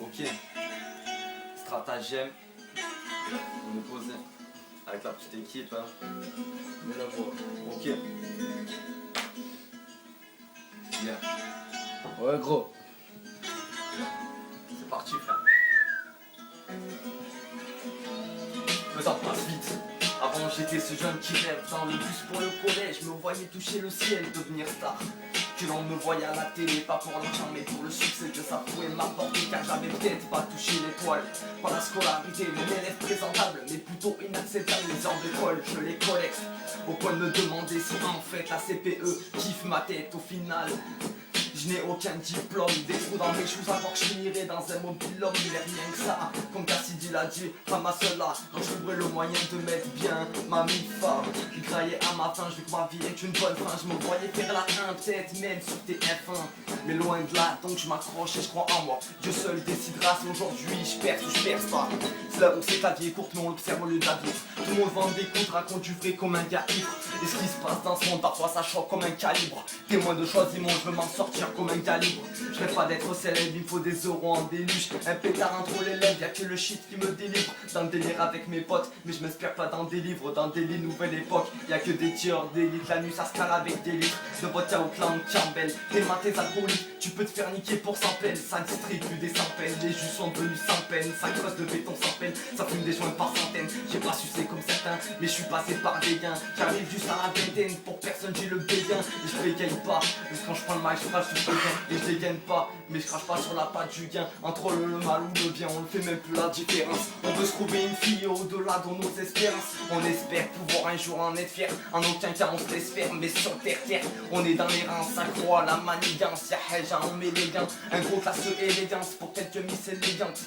Ok. Stratagème. On est posé. Avec la petite équipe. Hein. Mais la voix. Ok. Bien. Ouais, gros. C'est parti, frère. Le temps passe vite. Avant, j'étais ce jeune qui rêve dans le bus pour le collège. Me voyais toucher le ciel, devenir star. Que l'on me voyait à la télé, pas pour l'argent mais pour le succès que ça pouvait m'apporter. Car j'avais peut-être pas touché l'étoile. Pas la scolarité, mon élève présentable, mais plutôt inacceptable. Les heures d'école, je les collecte. Au point de me demander si en fait la CPE kiffe ma tête au final. Je n'ai aucun diplôme, des trous dans mes choses avant que je finirai dans un mobil-homme. Mais rien que ça, comme Cassidy l'a dit, ramasse-la. Quand je trouverai le moyen de mettre bien ma mi-fa. Il graillait à ma fin, je veux que ma vie est une bonne fin. Je me voyais faire la 1, peut-être même sur TF1. Mais loin de là, donc je m'accroche et je crois en moi. Dieu seul décidera si aujourd'hui je perce ou je perce pas. C'est là où c'est la vie est courte, mais on l'observe au lieu de la vivre. Tout le monde vend des comptes, raconte du vrai comme un gars ivre. Et ce qui se passe dans ce monde, parfois ça choque comme un calibre. Témoin de choix immondes, je veux m'en sortir comme un calibre. Je rêve pas d'être célèbre, il me faut des euros en déluge. Un pétard entre les lèvres, y'a que le shit qui me délivre. Dans le délire avec mes potes, mais je m'inspire pas dans des livres. Dans des lits nouvelle époque, y'a que des tueurs d'élite. La nuit ça se cale avec des litres de vodka au clan Campbell. T'es matés alcooliques, tu peux te faire niquer pour 100 peines. Ça distribue des centaines, les jus sont devenus sans peine. Ça creuse de béton sans peine, ça fume des joints par centaines. J'ai pas sucé comme certains, mais je suis passé par des gains. J'arrive juste à la vingtaine, pour personne j'ai le béguin. Et je bégaye pas, quand je prends le mic je crache tout le gain. Et je dégaine pas, mais je crache pas sur la patte du gain. Entre le mal ou le bien, on ne fait même plus la différence. On veut se trouver une fille au-delà de nos espérances. On espère pouvoir un jour en être fier. En aucun cas on se laisse faire, mais sur terre, on est dans les rangs, ça croit la manigance. Y'a Helja, on met les gants. Un gros classe élégance pour quelques miss élégantes.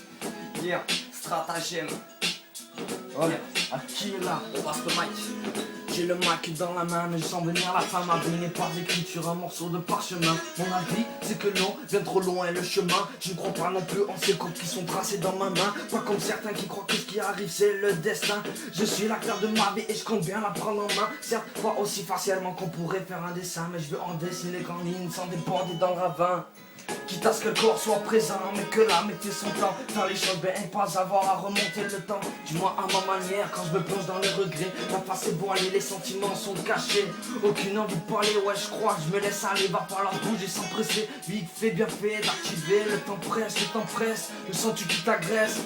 Yeah, stratagème. Ouais, à qui est là? On passe le mic. J'ai le mic dans la main, mais je sens venir la fin. Ma vie n'est pas écrite sur un morceau de parchemin. Mon avis, c'est que non, bien trop loin est le chemin. Je ne crois pas non plus en ces codes qui sont tracés dans ma main. Pas comme certains qui croient que ce qui arrive c'est le destin. Je suis l'acteur de ma vie et je compte bien la prendre en main. Certes, pas aussi facilement qu'on pourrait faire un dessin, mais je veux en dessiner les grandes lignes sans déborder dans le ravin. Quitte à ce que le corps soit présent, mais que l'âme ait fait son temps. Faire les choses bien et pas avoir à remonter le temps. Du moins à ma manière, quand je me plonge dans les regrets. La face est voilée, les sentiments sont cachés. Aucune envie de parler, ouais je crois que je me laisse aller. Va falloir bouger sans presser. Vite fait, bien fait, d'activer. Le temps presse. Le sens-tu qui t'agresse?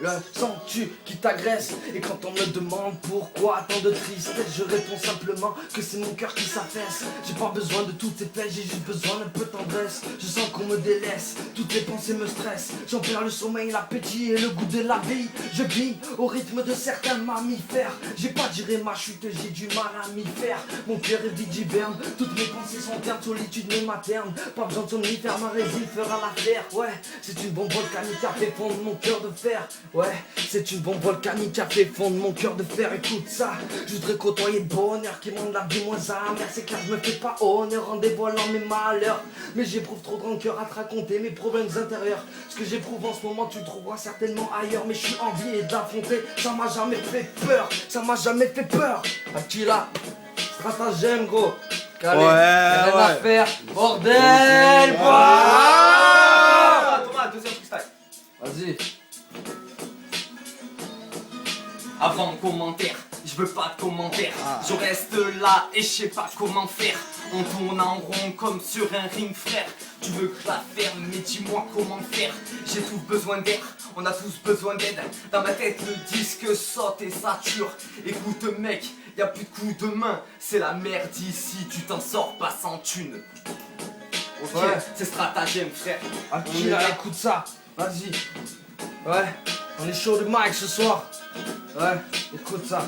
Le sens-tu qui t'agresse? Et quand on me demande pourquoi tant de tristesse, je réponds simplement que c'est mon cœur qui s'affaisse. J'ai pas besoin de toutes ces peines, j'ai juste besoin d'un peu de tendresse. Je sens qu'on me délaisse, toutes les pensées me stressent. J'en perds le sommeil, l'appétit et le goût de la vie. Je vis au rythme de certains mammifères. J'ai pas tiré ma chute, j'ai du mal à m'y faire. Mon cœur est vide d'hiberne, toutes mes pensées sont ternes, solitude me materne. Pas besoin de somnifère, ma résine fera l'affaire. Ouais, c'est une bombe volcanique qui a fait fondre mon cœur de fer. Ouais, c'est une bombe volcanique qui a fait fondre mon cœur de fer. Écoute ça, je voudrais côtoyer le bonheur qui rend la vie moins amère. C'est car je me fais pas honneur en dévoilant mes malheurs. Mais j'éprouve trop de rancœur à te raconter mes problèmes intérieurs. Ce que j'éprouve en ce moment tu le trouveras certainement ailleurs. Mais je suis envié d'affronter, ça m'a jamais fait peur. Ça m'a jamais fait peur. À qui là? Stratagème gros. Calé, Ouais, rien à ouais. faire. Bordel, Thomas, deuxième freestyle. Vas-y. Avant commentaire, je veux pas de commentaire. Je reste là et je sais pas comment faire. On tourne en rond comme sur un ring, frère. Tu veux que je la ferme, mais dis-moi comment faire. J'ai tous besoin d'air, on a tous besoin d'aide. Dans ma tête le disque saute et sature. Écoute mec, y a plus de coups de main. C'est la merde ici, tu t'en sors pas sans thune. Ok, Ouais. c'est stratagème frère. À qui là, écoute ça. Vas-y. Ouais, on est chaud de mic ce soir. Ouais, écoute ça.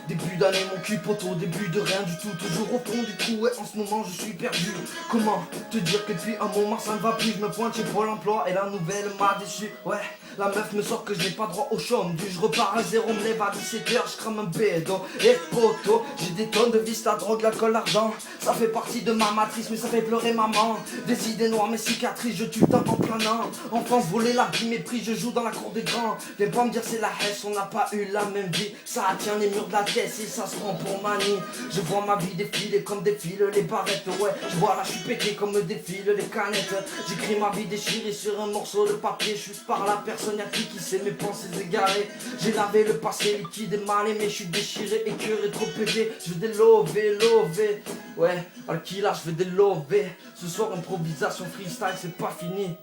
Début d'année, mon cul poteau, début de rien du tout, toujours au fond du trou, ouais, en ce moment je suis perdu. Comment te dire que depuis un moment ça ne va plus, je me pointe chez Pôle emploi et la nouvelle m'a déçu. Ouais, la meuf me sort que je n'ai pas droit au chôme, du je repars à zéro, me lève à 17h, je crame un bédo. Et poteau, j'ai des tonnes de vis, la drogue, l'alcool, l'argent, ça fait partie de ma matrice, mais ça fait pleurer maman. Des idées noires, mes cicatrices, je tue le temps en planant. Enfance volée, la vie mépris, je joue dans la cour des grands. Viens pas me dire c'est la haine, on n'a pas eu la même vie, ça tient les murs de la terre. caisse et ça se prend pour manie. Je vois ma vie défiler comme défilent les barrettes, ouais. Je vois là, je suis pété comme défilent les canettes. J'écris ma vie déchirée sur un morceau de papier. Je suis par la personne, y'a qui sait mes pensées égarées. J'ai lavé le passé liquide et mal aimé. Je suis déchiré, écœuré, trop pété. Je veux des lover. Ouais, Alkila, je veux des lover. Ce soir, improvisation freestyle, c'est pas fini.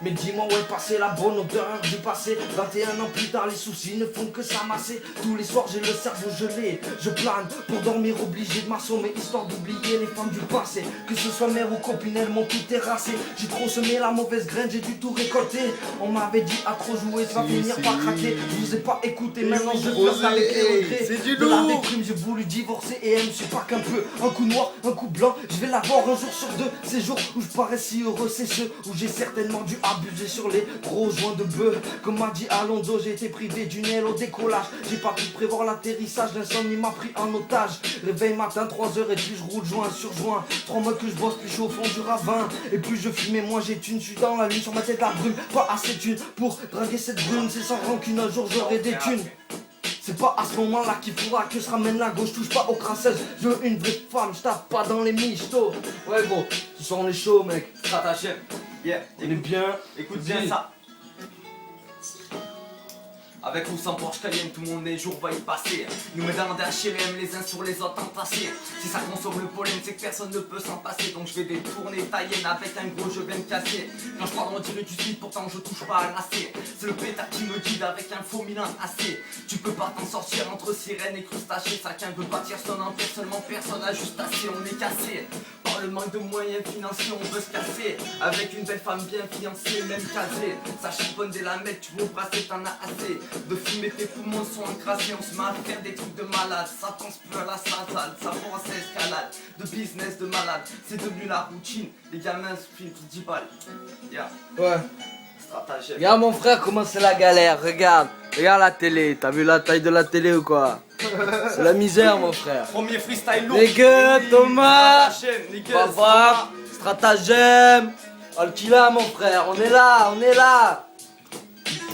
Mais dis-moi où est passée la bonne odeur du passé. 21 ans plus tard, les soucis ne font que s'amasser. Tous les soirs j'ai le cerveau gelé. Je plane pour dormir, obligé de m'assommer, histoire d'oublier les femmes du passé. Que ce soit mère ou copine, elles m'ont tout terrassé. J'ai trop semé la mauvaise graine, j'ai dû tout récolter. On m'avait dit à trop jouer, tu vas finir par craquer. Je vous ai pas écouté, maintenant je flirte avec les regrets. C'est du De la lourd. déprime, j'ai voulu divorcer et elle me suit pas qu'un peu. Un coup noir, un coup blanc, je vais l'avoir un jour sur deux. Ces jours où je parais si heureux, c'est ceux où j'ai certainement dû abuser sur les gros joints de bœuf. Comme m'a dit Alonso, j'ai été privé d'une aile au décollage. J'ai pas pu prévoir l'atterrissage, l'insomnie m'a pris en otage. Réveil matin 3h et puis je roule joint sur joint. 3 mois que je bosse, plus je suis au fond du ravin. Et plus je fume et moins j'ai thune. Je suis dans la lune, sur ma tête la brume. Pas assez thune pour draguer cette brune. C'est sans rancune, un jour j'aurai des thunes. C'est pas à ce moment-là qu'il faudra que je ramène la gauche. Touche pas aux crasseuses, je veux une vraie femme. Je tape pas dans les michtos. Ouais gros, ce soir on est chaud mec. Stratagème. Yeah. On est bien. Écoute bien ça. Avec ou sans Porsche Cayenne, tout mon jour va y passer. Nous met dans des HLM, les uns sur les autres entassés. Si ça consomme le pollen, c'est que personne ne peut s'en passer. Donc je vais détourner Tayenne avec un gros je vais me casser. Quand je parle on dirait du speed, pourtant je touche pas à l'AC. C'est le pétard qui me guide avec un faux Milan AC. Tu peux pas t'en sortir entre sirène et crustacés. Chacun veut bâtir son empire, seulement personne a juste assez. On est cassé par le manque de moyens financiers, on veut se casser. Avec une belle femme bien fiancée, même casée. Ça charbonne des lamettes, tu m'ouvres assez, t'en as assez. De fumer, tes poumons sont encrassés, on se met à faire des trucs de malade. Ça pense plus à la salade, ça pense à escalade. De business de malade, c'est devenu la routine. Les gamins se filent 10 balles. Yeah. Ouais. Stratagème. Regarde mon frère comment c'est la galère, regarde la télé, t'as vu la taille de la télé ou quoi? C'est la misère mon frère. Premier freestyle lourd. Nigga, Oui, Thomas. stratagème, nigga, Papa, stratagème, Alkila mon frère, on est là.